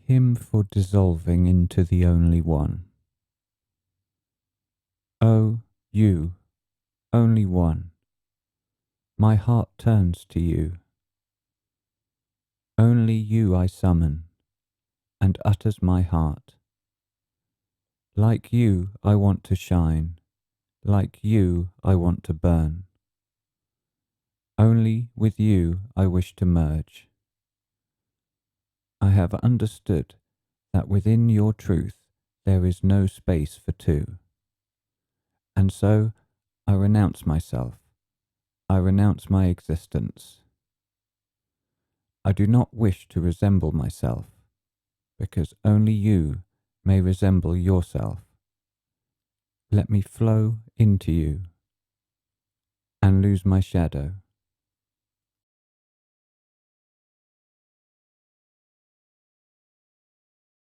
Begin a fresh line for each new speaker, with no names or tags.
hymn for dissolving into the only one. Oh, you, only one, my heart turns to you. Only you I summon, and utters my heart. Like you I want to shine, like you I want to burn. Only with you I wish to merge. I have understood that within your truth there is no space for two. And so I renounce myself, I renounce my existence. I do not wish to resemble myself, because only you may resemble yourself. Let me flow into you and lose my shadow.